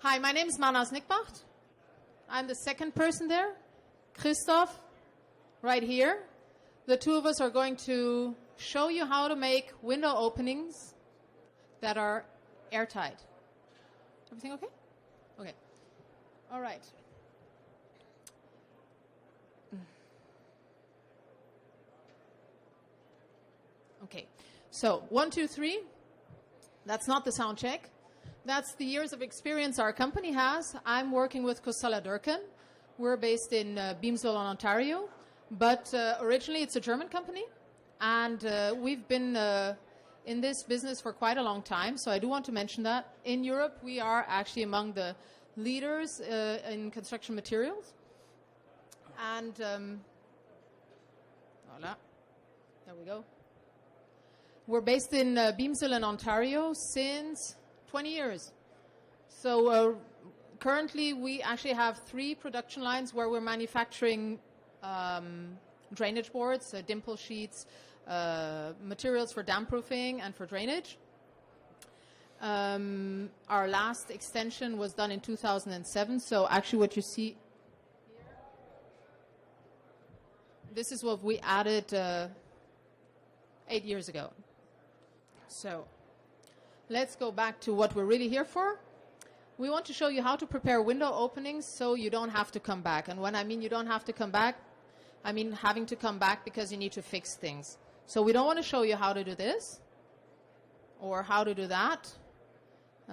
Hi, my name is Mahnaz Nikbakht. I'm the second person there. Krzysztof, right here. The two of us are going to show you how to make window openings that are airtight. Everything okay? Okay. All right. Okay. So, 1, 2, 3. That's not the sound check. That's the years of experience our company has. I'm working with Cosella-dorken. We're based in Beamsville, Ontario. But originally it's a German company. And we've been in this business for quite a long time. So I do want to mention that. In Europe, we are actually among the leaders in construction materials. And voila. There we go. We're based in Beamsville in Ontario since 20 years. So currently we actually have 3 production lines where we're manufacturing drainage boards, dimple sheets, materials for damp proofing and for drainage. Our last extension was done in 2007. So actually what you see here, this is what we added 8 years ago. So let's go back to what we're really here for. We want to show you how to prepare window openings so you don't have to come back. And when I mean you don't have to come back, I mean having to come back because you need to fix things. So we don't want to show you how to do this or how to do that.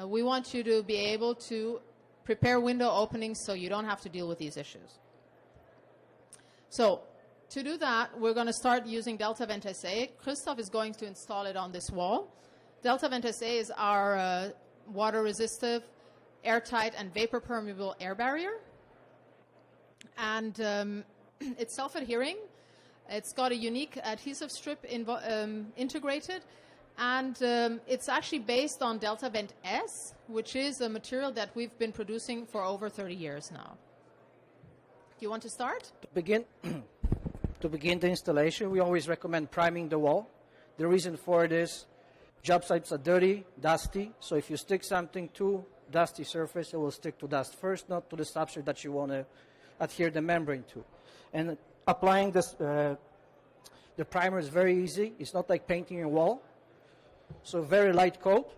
We want you to be able to prepare window openings so you don't have to deal with these issues. So to do that, we're going to start using Delta Vent SA. Krzysztof is going to install it on this wall. Delta Vent SA is our water-resistive, airtight, and vapor-permeable air barrier. And it's self-adhering. It's got a unique adhesive strip integrated. And it's actually based on Delta Vent S, which is a material that we've been producing for over 30 years now. Do you want to start? To begin the installation, we always recommend priming the wall. The reason for it is job sites are dirty, dusty, so if you stick something to dusty surface, it will stick to dust first, not to the substrate that you want to adhere the membrane to. And applying this, the primer is very easy. It's not like painting a wall. So very light coat.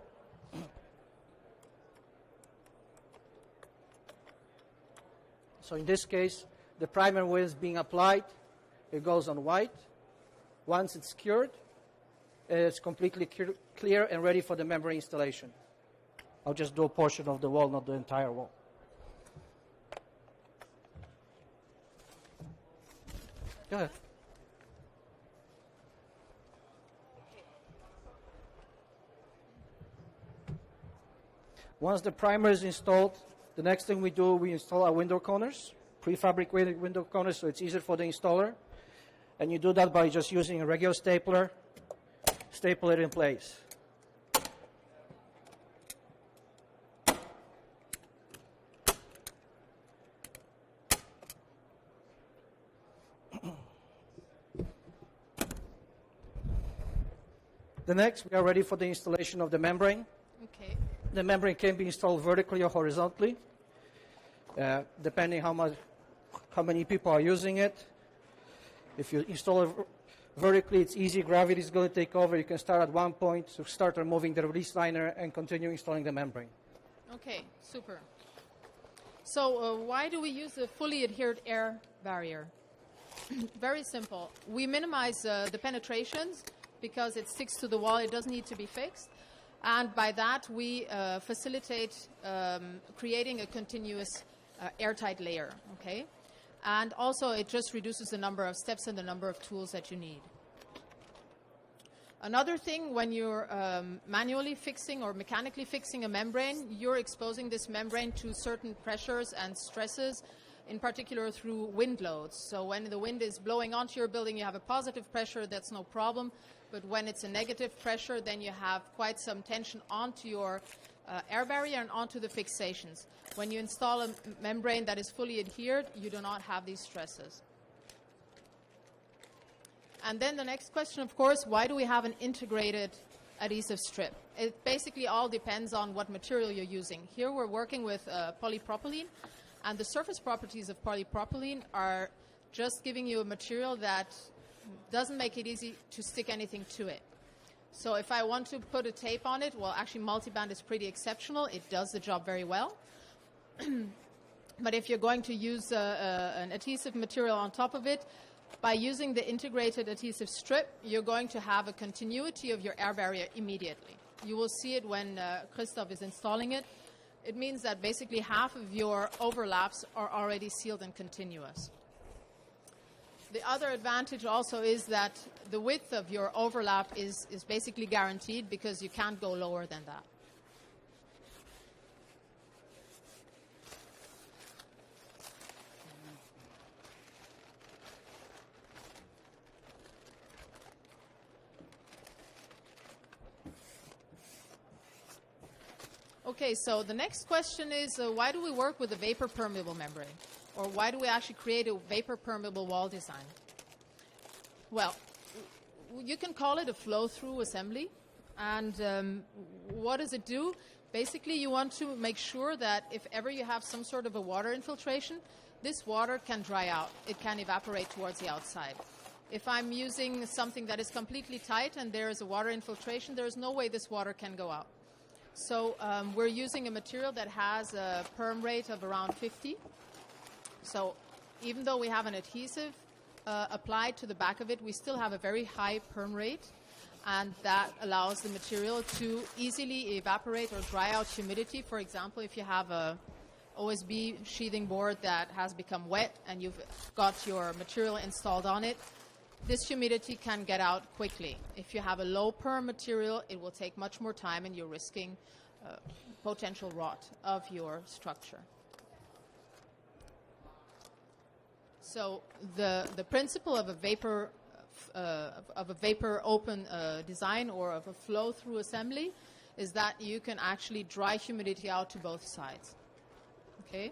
So in this case, the primer when it's being applied, it goes on white. Once it's cured, it's completely clear and ready for the membrane installation. I'll just do a portion of the wall, not the entire wall. Go ahead. Once the primer is installed, the next thing we do, we install our window corners, prefabricated window corners, so it's easier for the installer. And you do that by just using a regular stapler, staple it in place. The next, we are ready for the installation of the membrane. Okay. The membrane can be installed vertically or horizontally, depending how many people are using it. If you install it vertically, it's easy. Gravity is going to take over. You can start at one point, so start removing the release liner and continue installing the membrane. Okay, super. So why do we use a fully adhered air barrier? Very simple. We minimize the penetrations because it sticks to the wall. It doesn't need to be fixed. And by that, we facilitate creating a continuous airtight layer, okay? And also, it just reduces the number of steps and the number of tools that you need. Another thing, when you're manually fixing or mechanically fixing a membrane, you're exposing this membrane to certain pressures and stresses, in particular through wind loads. So when the wind is blowing onto your building, you have a positive pressure, that's no problem. But when it's a negative pressure, then you have quite some tension onto your air barrier and onto the fixations. When you install a membrane that is fully adhered, you do not have these stresses. And then the next question, of course, why do we have an integrated adhesive strip. It basically all depends on what material you're using. Here we're working with polypropylene, and the surface properties of polypropylene are just giving you a material that doesn't make it easy to stick anything to it. So if I want to put a tape on it, well, actually multiband is pretty exceptional. It does the job very well. But if you're going to use an adhesive material on top of it, by using the integrated adhesive strip, you're going to have a continuity of your air barrier immediately. You will see it when Krzysztof is installing it. It means that basically half of your overlaps are already sealed and continuous. The other advantage also is that the width of your overlap is basically guaranteed because you can't go lower than that. Okay, so the next question is why do we work with a vapor permeable membrane? Or why do we actually create a vapor permeable wall design? Well, you can call it a flow-through assembly. And what does it do? Basically, you want to make sure that if ever you have some sort of a water infiltration, this water can dry out. It can evaporate towards the outside. If I'm using something that is completely tight and there is a water infiltration, there is no way this water can go out. So we're using a material that has a perm rate of around 50. So even though we have an adhesive applied to the back of it, we still have a very high perm rate, and that allows the material to easily evaporate or dry out humidity. For example, if you have a OSB sheathing board that has become wet and you've got your material installed on it, this humidity can get out quickly. If you have a low perm material, it will take much more time and you're risking potential rot of your structure. So the principle of a vapor open design or of a flow-through assembly is that you can actually dry humidity out to both sides. Okay?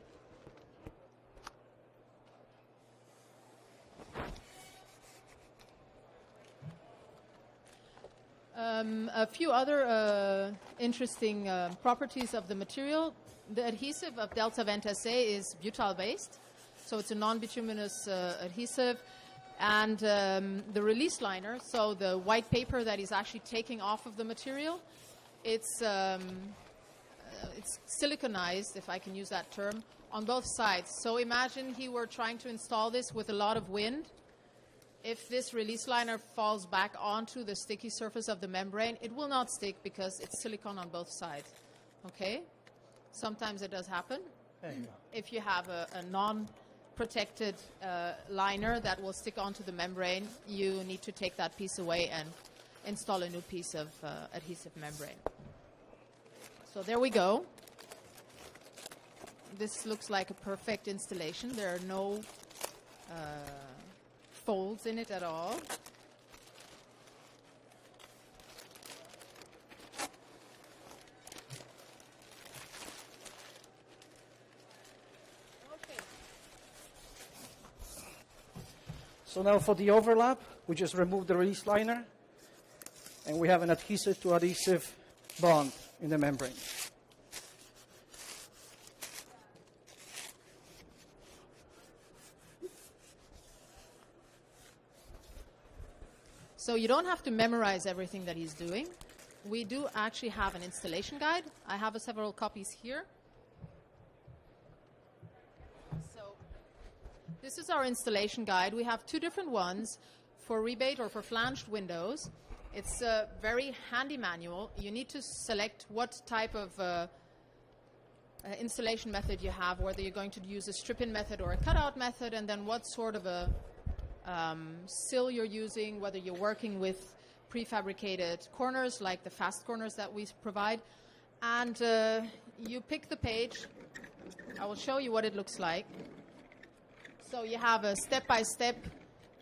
A few other interesting properties of the material. The adhesive of Delta Vent SA is butyl-based, so it's a non-bituminous adhesive. And the release liner, so the white paper that is actually taking off of the material, it's siliconized, if I can use that term, on both sides. So imagine he were trying to install this with a lot of wind. If this release liner falls back onto the sticky surface of the membrane, it will not stick because it's silicone on both sides. Okay? Sometimes it does happen. There you go. If you have a non-protected liner that will stick onto the membrane, you need to take that piece away and install a new piece of adhesive membrane. So there we go. This looks like a perfect installation. There are no folds in it at all. Okay. So now for the overlap, we just remove the release liner, and we have an adhesive to adhesive bond in the membrane. So you don't have to memorize everything that he's doing. We do actually have an installation guide. I have several copies here. So this is our installation guide. We have two different ones for rebate or for flanged windows. It's a very handy manual. You need to select what type of installation method you have, whether you're going to use a strip-in method or a cutout method, and then what sort of a sill you're using, whether you're working with prefabricated corners like the fast corners that we provide. And you pick the page. I will show you what it looks like. So you have a step-by-step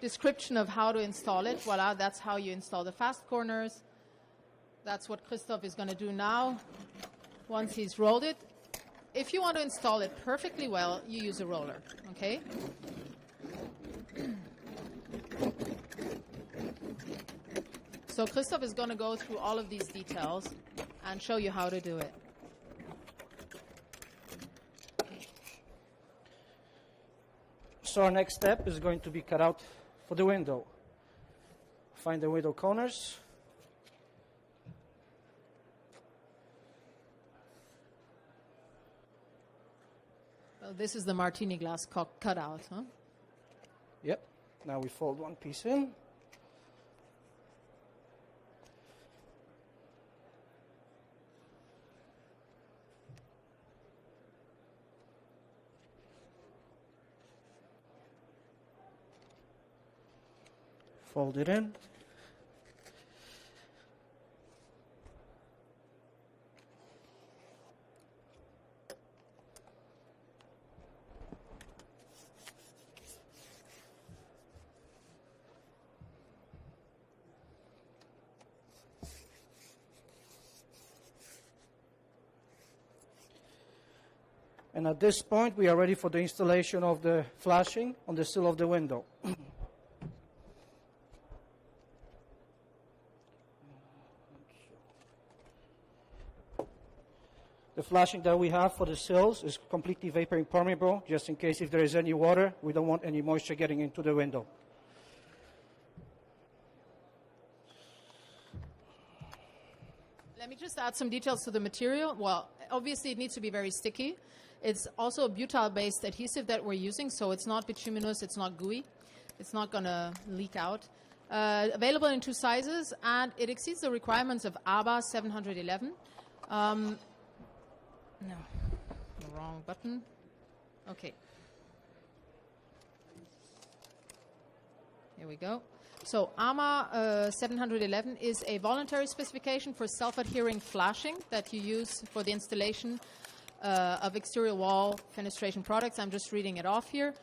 description of how to install it. Voila, that's how you install the fast corners. That's what Krzysztof is going to do now once he's rolled it. If you want to install it perfectly well, you use a roller, okay? So Krzysztof is going to go through all of these details and show you how to do it. So our next step is going to be cut out for the window. Find the window corners. Well, this is the martini glass cutout, huh? Yep. Now we fold one piece in. Fold it in. And at this point, we are ready for the installation of the flashing on the sill of the window. The flashing that we have for the sills is completely vapor impermeable, just in case if there is any water, we don't want any moisture getting into the window. Let me just add some details to the material. Well, obviously it needs to be very sticky. It's also a butyl-based adhesive that we're using, so it's not bituminous, it's not gooey. It's not going to leak out. Available in 2 sizes, and it exceeds the requirements of ABA 711. No, the wrong button. Okay. Here we go. So AMA 711 is a voluntary specification for self-adhering flashing that you use for the installation of exterior wall fenestration products. I'm just reading it off here.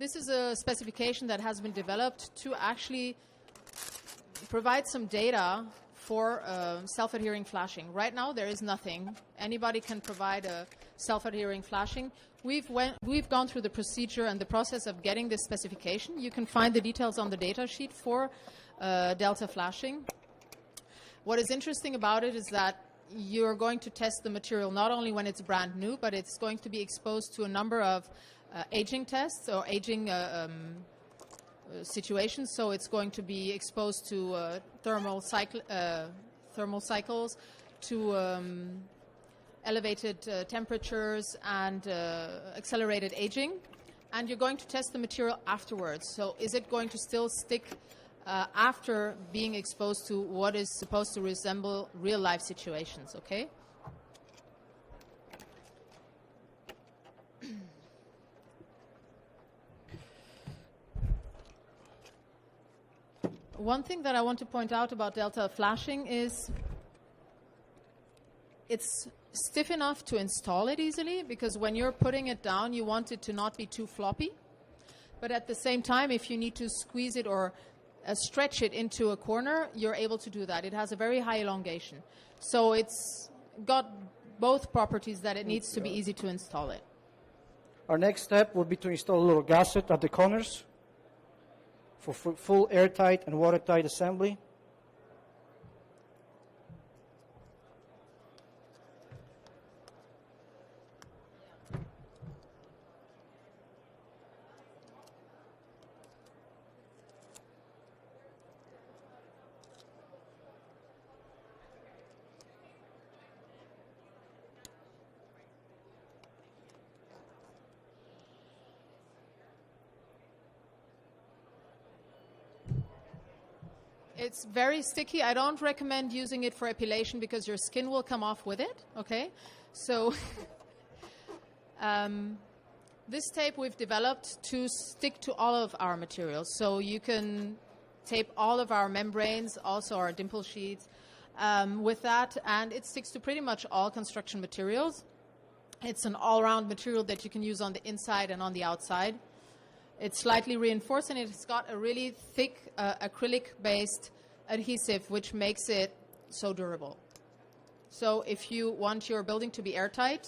This is a specification that has been developed to actually provide some data for self-adhering flashing. Right now, there is nothing. Anybody can provide a self-adhering flashing. We've gone through the procedure and the process of getting this specification. You can find the details on the data sheet for Delta flashing. What is interesting about it is that you're going to test the material not only when it's brand new, but it's going to be exposed to a number of aging tests or aging situations. So it's going to be exposed to thermal cycles, to elevated temperatures and accelerated aging. And you're going to test the material afterwards. So is it going to still stick after being exposed to what is supposed to resemble real-life situations, okay? One thing that I want to point out about Delta flashing is it's stiff enough to install it easily, because when you're putting it down, you want it to not be too floppy. But at the same time, if you need to squeeze it or stretch it into a corner, you're able to do that. It has a very high elongation. So it's got both properties that it needs to be easy to install it. Our next step will be to install a little gasket at the corners for full airtight and watertight assembly. It's very sticky. I don't recommend using it for epilation because your skin will come off with it, okay? So this tape we've developed to stick to all of our materials. So you can tape all of our membranes, also our dimple sheets, with that, and it sticks to pretty much all construction materials. It's an all-round material that you can use on the inside and on the outside. It's slightly reinforced, and it's got a really thick acrylic-based adhesive, which makes it so durable. So if you want your building to be airtight,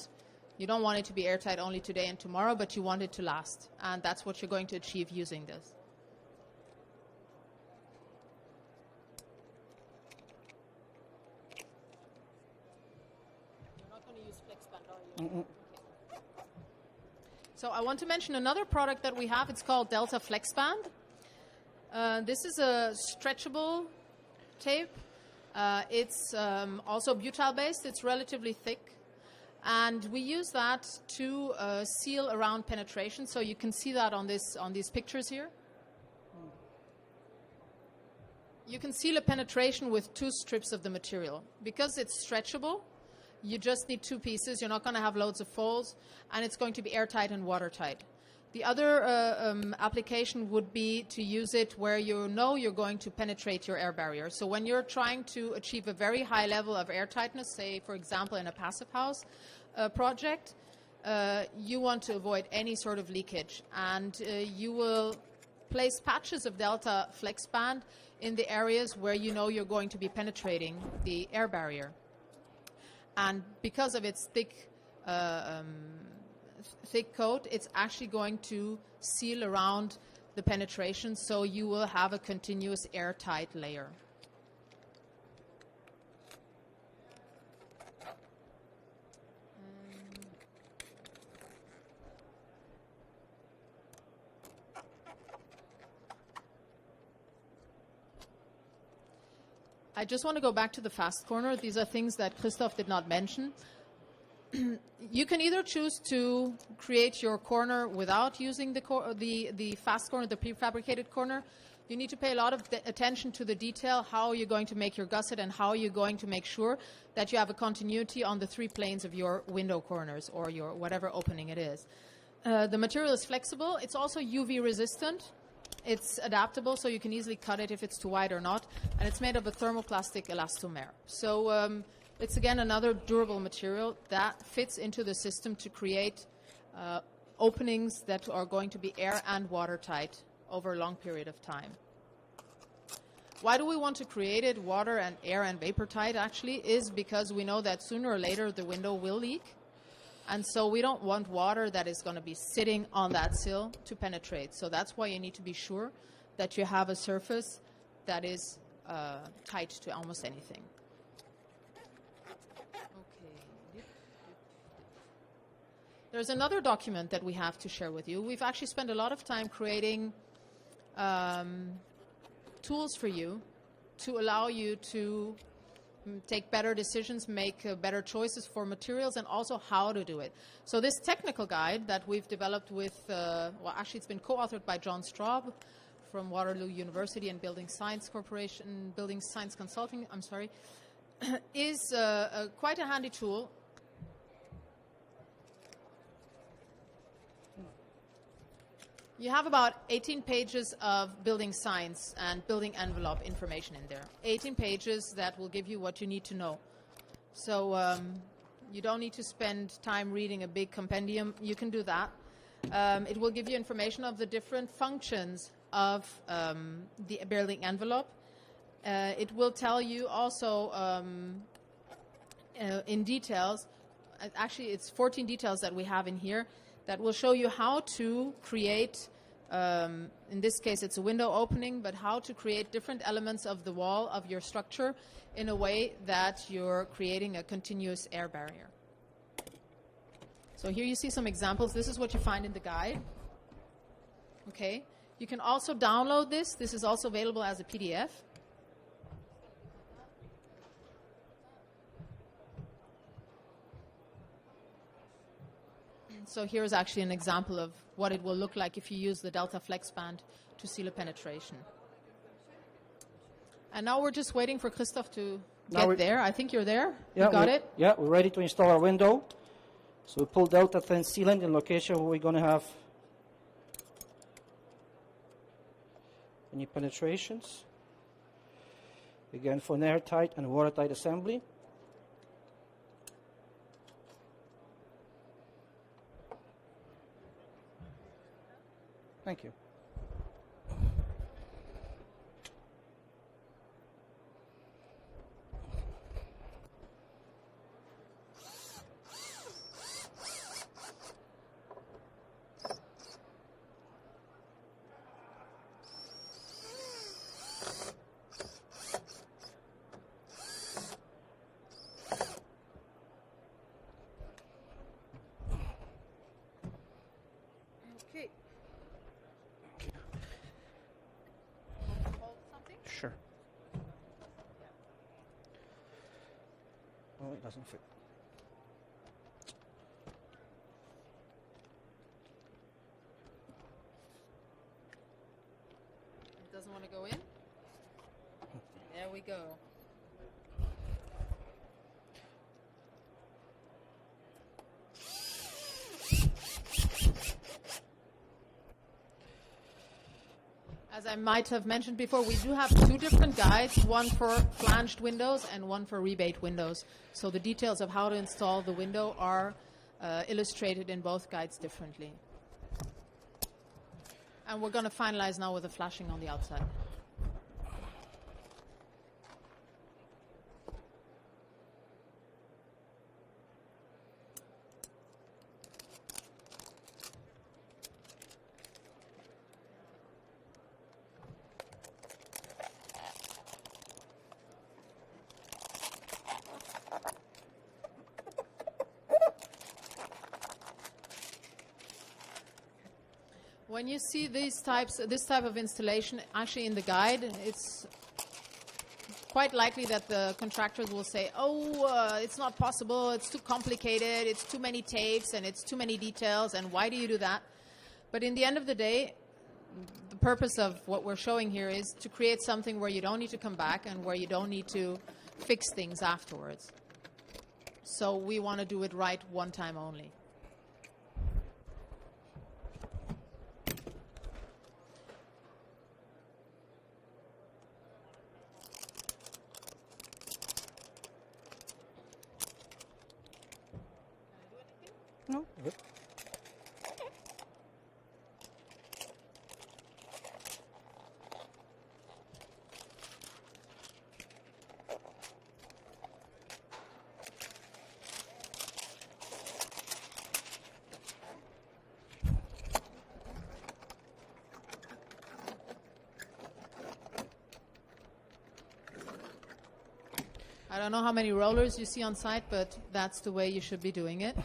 you don't want it to be airtight only today and tomorrow, but you want it to last. And that's what you're going to achieve using this. So I want to mention another product that we have. It's called Delta FlexBand. This is a stretchable tape. It's also butyl-based. It's relatively thick. And we use that to seal around penetration. So you can see that on these pictures here. You can seal a penetration with 2 strips of the material. Because it's stretchable, you just need 2 pieces. You're not going to have loads of folds, and it's going to be airtight and watertight. The other application would be to use it where you know you're going to penetrate your air barrier. So when you're trying to achieve a very high level of airtightness, say, for example, in a passive house project, you want to avoid any sort of leakage. And you will place patches of Delta FlexBand in the areas where you know you're going to be penetrating the air barrier. And because of its thick coat, it's actually going to seal around the penetration, so you will have a continuous airtight layer. I just want to go back to the fast corner. These are things that Krzysztof did not mention. You can either choose to create your corner without using the fast corner, the prefabricated corner. You need to pay a lot of attention to the detail, how you're going to make your gusset and how you're going to make sure that you have a continuity on the 3 planes of your window corners or your whatever opening it is. The material is flexible. It's also UV resistant. It's adaptable, so you can easily cut it if it's too wide or not. And it's made of a thermoplastic elastomer. So it's, again, another durable material that fits into the system to create openings that are going to be air and watertight over a long period of time. Why do we want to create it water and air and vapor tight, actually, is because we know that sooner or later the window will leak. And so we don't want water that is going to be sitting on that sill to penetrate. So that's why you need to be sure that you have a surface that is tight to almost anything. Okay. There's another document that we have to share with you. We've actually spent a lot of time creating tools for you to allow you to take better decisions, make better choices for materials, and also how to do it. So this technical guide that we've developed with, well, actually it's been co-authored by John Straub from Waterloo University and Building Science Corporation, Building Science Consulting, I'm sorry, is quite a handy tool. You have about 18 pages of building science and building envelope information in there. 18 pages that will give you what you need to know. So you don't need to spend time reading a big compendium. You can do that. It will give you information of the different functions of the building envelope. It will tell you also in details. Actually, it's 14 details that we have in here that will show you how to create, in this case it's a window opening, but how to create different elements of the wall of your structure in a way that you're creating a continuous air barrier. So here you see some examples. This is what you find in the guide. Okay. You can also download this. This is also available as a PDF. So here's actually an example of what it will look like if you use the Delta FlexBand to seal a penetration. And now we're just waiting for Krzysztof to get there. I think you're there. Yeah, you got it? Yeah, we're ready to install our window. So we pull Delta thin sealant in location where we're going to have any penetrations. Again, for an airtight and watertight assembly. Thank you. doesn't fit. It doesn't want to go in? There we go. As I might have mentioned before, we do have two different guides, one for flanged windows and one for rebate windows. So the details of how to install the window are illustrated in both guides differently. And we're going to finalize now with the flashing on the outside. When you see this type of installation, actually in the guide, it's quite likely that the contractors will say, oh, it's not possible, it's too complicated, it's too many tapes, and it's too many details, and why do you do that? But in the end of the day, the purpose of what we're showing here is to create something where you don't need to come back and where you don't need to fix things afterwards. So we want to do it right one time only. No, good. I don't know how many rollers you see on site, but that's the way you should be doing it.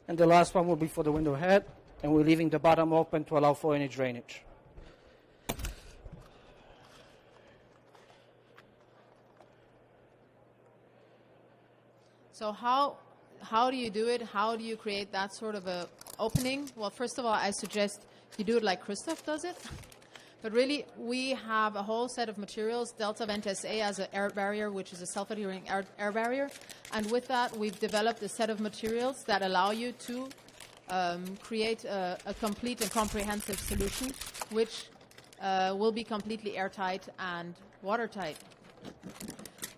And the last one will be for the window head, and we're leaving the bottom open to allow for any drainage. So how do you do it? How do you create that sort of a opening? Well, first of all, I suggest you do it like Krzysztof does it. But really, we have a whole set of materials, Delta Vent SA as an air barrier, which is a self-adhering air barrier. And with that, we've developed a set of materials that allow you to create a complete and comprehensive solution, which will be completely airtight and watertight.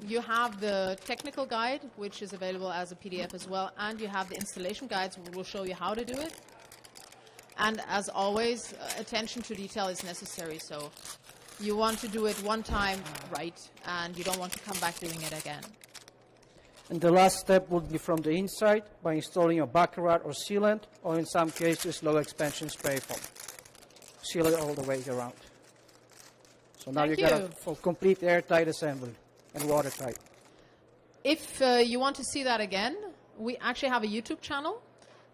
You have the technical guide, which is available as a PDF as well, and you have the installation guides, which will show you how to do it. And as always, attention to detail is necessary. So you want to do it one time right, and you don't want to come back doing it again. And the last step would be from the inside by installing a baccarat or sealant, or in some cases, low expansion spray foam. Seal it all the way around. So now you got a full complete airtight assembly and watertight. If you want to see that again, we actually have a YouTube channel.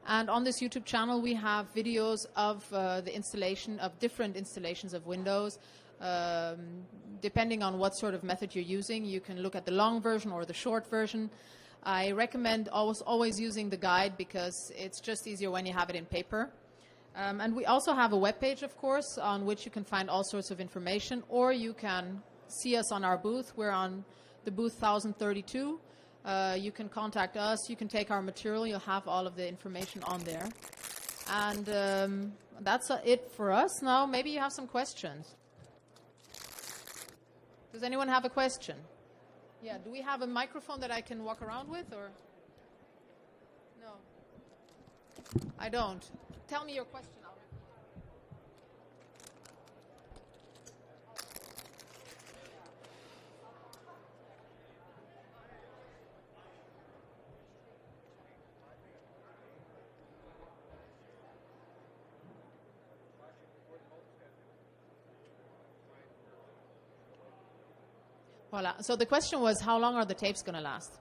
And on this YouTube channel, we have videos of the installation of different installations of windows. Depending on what sort of method you're using, you can look at the long version or the short version. I recommend always using the guide because it's just easier when you have it in paper. And we also have a webpage, of course, on which you can find all sorts of information, or you can see us on our booth. We're on the booth 1032. You can contact us. You can take our material. You'll have all of the information on there. And that's it for us. Now, maybe you have some questions. Does anyone have a question? Yeah, do we have a microphone that I can walk around with, or? No. I don't. Tell me your question. Voila. So the question was, how long are the tapes going to last?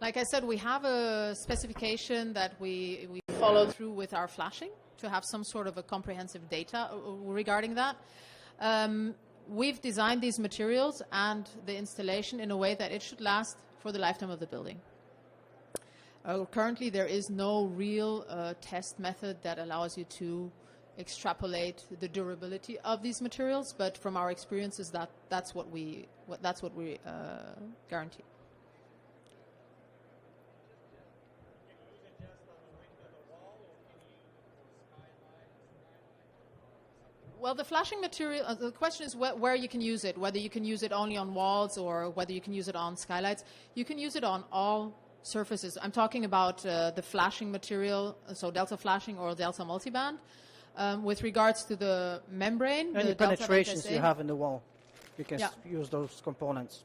Like I said, we have a specification that we follow through with our flashing to have some sort of a comprehensive data regarding that. We've designed these materials and the installation in a way that it should last for the lifetime of the building. Currently, there is no real test method that allows you to extrapolate the durability of these materials, but from our experiences, that's what we guarantee. Well, the flashing material, the question is where you can use it, whether you can use it only on walls or whether you can use it on skylights. You can use it on all surfaces. I'm talking about the flashing material, so delta flashing or delta multiband. With regards to the membrane, any the penetrations you have in the wall, you can use those components.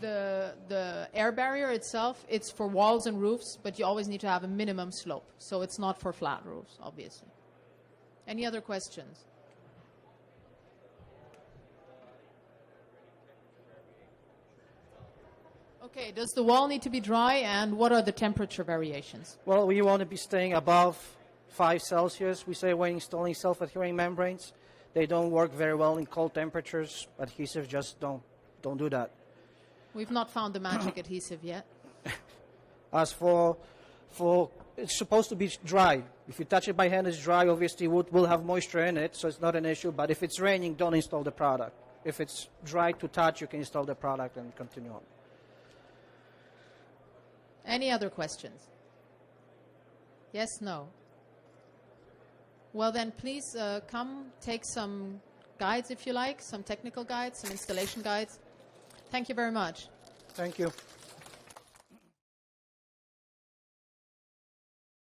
The air barrier itself, it's for walls and roofs, but you always need to have a minimum slope. So it's not for flat roofs, obviously. Any other questions? Okay, does the wall need to be dry, and what are the temperature variations? Well, we want to be staying above 5 Celsius. We say when installing self-adhering membranes, they don't work very well in cold temperatures. Adhesive just don't do that. We've not found the magic adhesive yet. As for it's supposed to be dry. If you touch it by hand, it's dry. Obviously, wood will have moisture in it, so it's not an issue. But if it's raining, don't install the product. If it's dry to touch, you can install the product and continue on. Any other questions? Yes, no? Well, then please come take some guides if you like, some technical guides, some installation guides. Thank you very much. Thank you.